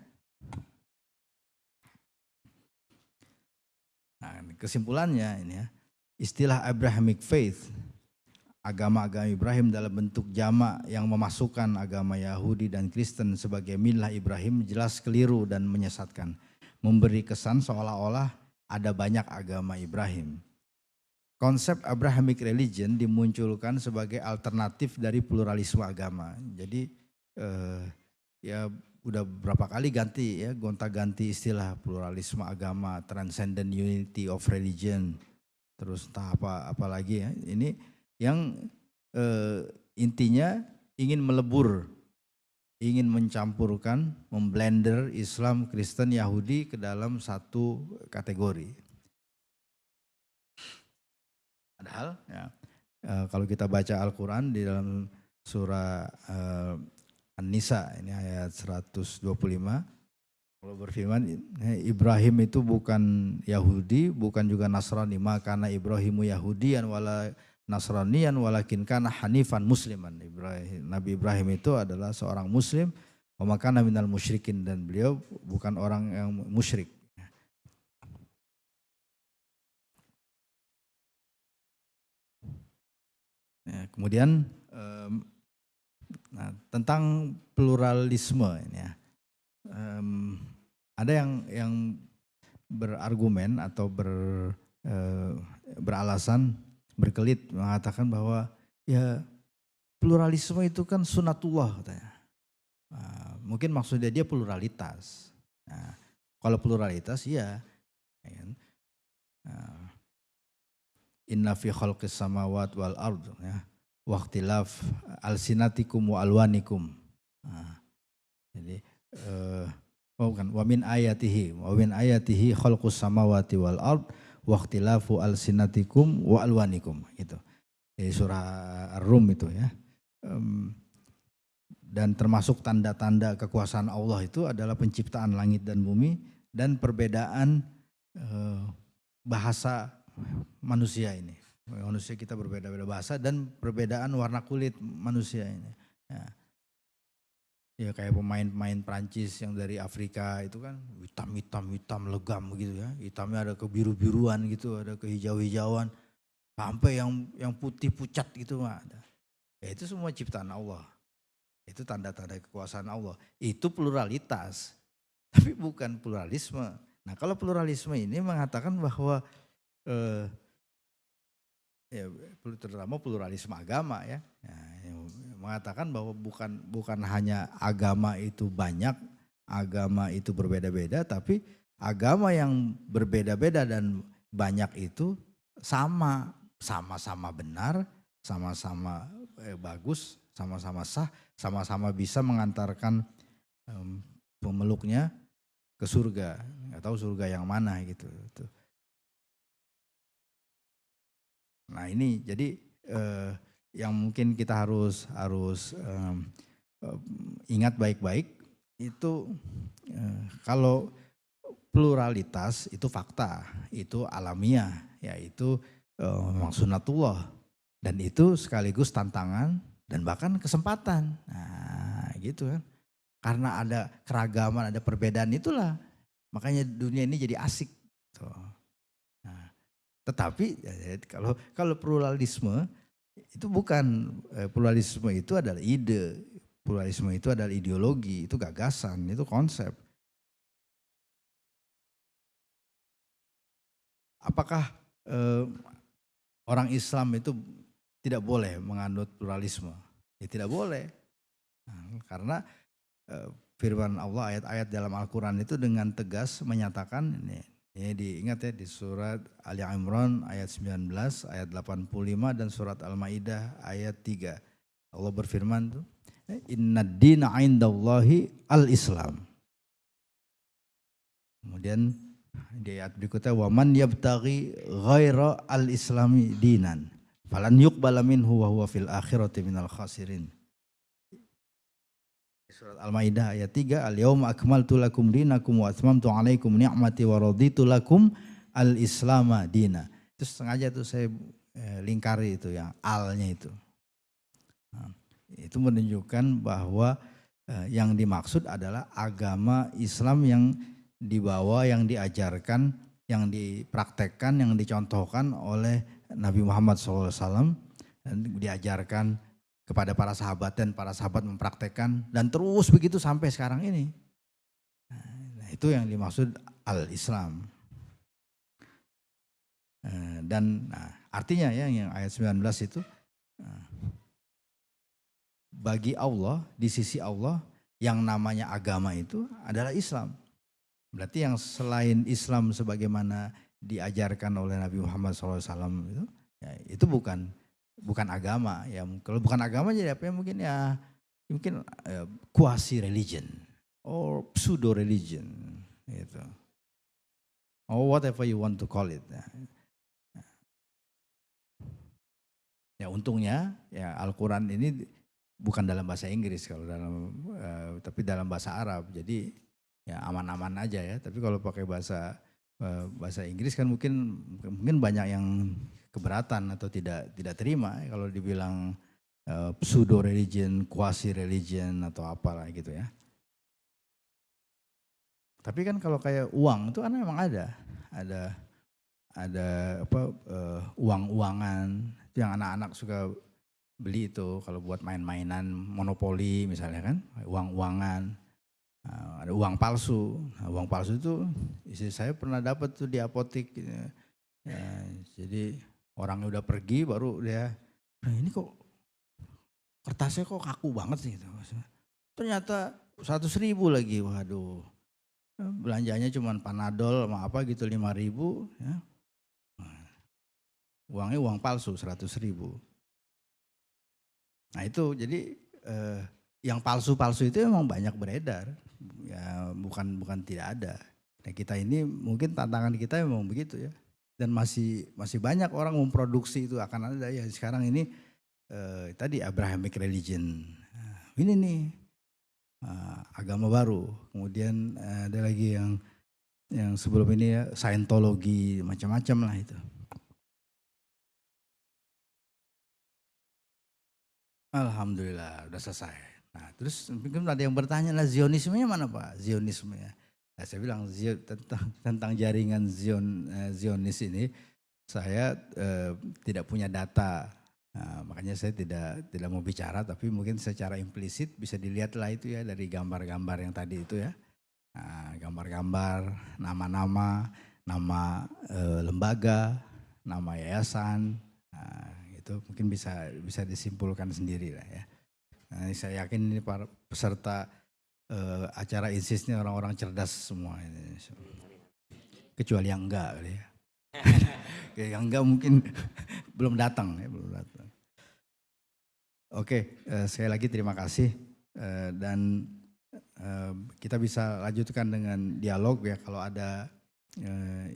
Nah, kesimpulannya ini ya, istilah Abrahamic faith, agama-agama Ibrahim dalam bentuk jamak yang memasukkan agama Yahudi dan Kristen sebagai millah Ibrahim jelas keliru dan menyesatkan. Memberi kesan seolah-olah ada banyak agama Ibrahim. Konsep Abrahamic religion dimunculkan sebagai alternatif dari pluralisme agama. Jadi ya udah berapa kali ganti ya, gonta-ganti istilah pluralisme agama, transcendent unity of religion, terus entah apa lagi ya. Ini yang intinya ingin melebur, ingin mencampurkan, memblender Islam, Kristen, Yahudi ke dalam satu kategori. Padahal ya, kalau kita baca Al-Quran di dalam surah An-Nisa ini ayat 125, Allah berfirman Ibrahim itu bukan Yahudi, bukan juga Nasrani, makana Ibrahimu Yahudian wala Nasranian walakin kana hanifan musliman. Nabi Ibrahim itu adalah seorang muslim, wa makana minal musyrikin, dan beliau bukan orang yang musyrik. Ya, kemudian tentang pluralisme ini ya, ada yang berargumen atau beralasan berkelit mengatakan bahwa Ya pluralisme itu kan sunatullah katanya. Mungkin maksudnya dia pluralitas. Nah, kalau pluralitas ya kan? Inna fi khalqis samawati wal ard ya. Waqtilaf alsinatikum wa alwanikum. Jadi bukan wa min ayatihi khalqus samawati wal ard waqtilafu alsinatikum wa alwanikum gitu. Di surah Ar-Rum itu ya. Dan termasuk tanda-tanda kekuasaan Allah itu adalah penciptaan langit dan bumi dan perbedaan bahasa manusia ini. Manusia kita berbeda-beda bahasa dan perbedaan warna kulit manusia ini. Ya kayak pemain-pemain Prancis yang dari Afrika itu kan hitam legam gitu ya. Hitamnya ada kebiru-biruan gitu, ada kehijau-hijauan. Sampai yang putih pucat gitu ada. Ya itu semua ciptaan Allah. Itu tanda-tanda kekuasaan Allah. Itu pluralitas. Tapi bukan pluralisme. Nah kalau pluralisme ini mengatakan bahwa ya terutama pluralisme agama ya, mengatakan bahwa bukan hanya agama itu banyak, agama itu berbeda-beda, tapi agama yang berbeda-beda dan banyak itu sama-sama benar, sama-sama bagus, sama-sama sah, sama-sama bisa mengantarkan pemeluknya ke surga. Nggak tahu surga yang mana gitu. Nah ini jadi yang mungkin kita harus ingat baik-baik itu kalau pluralitas itu fakta, itu alamiah, yaitu memang sunatullah dan itu sekaligus tantangan dan bahkan kesempatan. Nah gitu kan, karena ada keragaman, ada perbedaan itulah makanya dunia ini jadi asik. Tetapi kalau pluralisme itu bukan, pluralisme itu adalah ide, pluralisme itu adalah ideologi, itu gagasan, itu konsep. Apakah orang Islam itu tidak boleh menganut pluralisme? Ya tidak boleh, karena firman Allah ayat-ayat dalam Al-Quran itu dengan tegas menyatakan ini diingat ya di surat Ali Imran ayat 19, ayat 85 dan surat Al-Maidah ayat 3. Allah berfirman tuh, Innad dina 'indallahi al-Islam. Kemudian di ayat berikutnya wa man yabtaghi ghaira al-islami dinan falan yuqbala minhu wa huwa fil akhirati minal khasirin. Surat Al-Maidah ayat 3, Al-yauma akmaltu lakum dinakum wa atmamtu alaikum ni'mati wa raditu lakum al-islama dina. Itu sengaja tuh saya lingkari itu yang alnya itu. Nah, itu menunjukkan bahwa yang dimaksud adalah agama Islam yang dibawa, yang diajarkan, yang dipraktekkan, yang dicontohkan oleh Nabi Muhammad SAW dan diajarkan kepada para sahabat dan para sahabat mempraktekkan dan terus begitu sampai sekarang ini. Nah, itu yang dimaksud al-Islam. Dan artinya ya yang ayat 19 itu bagi Allah, di sisi Allah yang namanya agama itu adalah Islam. Berarti yang selain Islam sebagaimana diajarkan oleh Nabi Muhammad SAW itu, ya, itu bukan agama ya. Kalau bukan agama jadi apa ya, mungkin quasi religion or pseudo religion gitu. Or whatever you want to call it. Ya untungnya ya Al-Quran ini bukan dalam bahasa Inggris tapi dalam bahasa Arab. Jadi ya aman-aman aja ya. Tapi kalau pakai bahasa Inggris kan mungkin banyak yang keberatan atau tidak terima kalau dibilang pseudo religion, quasi religion atau apalah gitu ya. Tapi kan kalau kayak uang itu kan memang ada uang-uangan yang anak-anak suka beli itu kalau buat main-mainan monopoli misalnya kan, uang-uangan. Ada uang palsu. Nah, uang palsu itu istri saya pernah dapat tuh di apotek. Ya, jadi orang udah pergi baru dia, nah ini kok kertasnya kok kaku banget sih gitu. Ternyata 100.000 lagi, waduh. Belanjanya cuma panadol sama apa gitu 5.000 ya. Uangnya uang palsu 100.000. Nah itu jadi yang palsu-palsu itu memang banyak beredar, ya bukan tidak ada. Nah kita ini mungkin tantangan kita memang begitu ya, dan masih banyak orang memproduksi itu akan ada ya sekarang ini tadi Abrahamic religion, ini nih agama baru, kemudian ada lagi yang sebelum ini ya Scientology macam-macam lah itu. Alhamdulillah udah selesai. Nah terus mungkin ada yang bertanya lah Zionismenya mana Pak? Zionismenya. Nah, saya bilang tentang jaringan Zionis ini saya tidak punya data. Nah, makanya saya tidak mau bicara, tapi mungkin secara implisit bisa dilihat lah itu ya dari gambar-gambar yang tadi itu ya. Nah, gambar-gambar, nama-nama, nama lembaga, nama yayasan, nah, itu mungkin bisa disimpulkan sendiri lah ya. Nah, saya yakin ini para peserta acara INSIS ini orang-orang cerdas semua ini. Kecuali yang enggak kali ya. Yang enggak mungkin belum datang ya, belum datang. Oke, sekali lagi terima kasih dan kita bisa lanjutkan dengan dialog ya kalau ada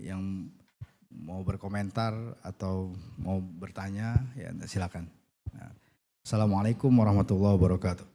yang mau berkomentar atau mau bertanya ya silakan. Assalamualaikum warahmatullahi wabarakatuh.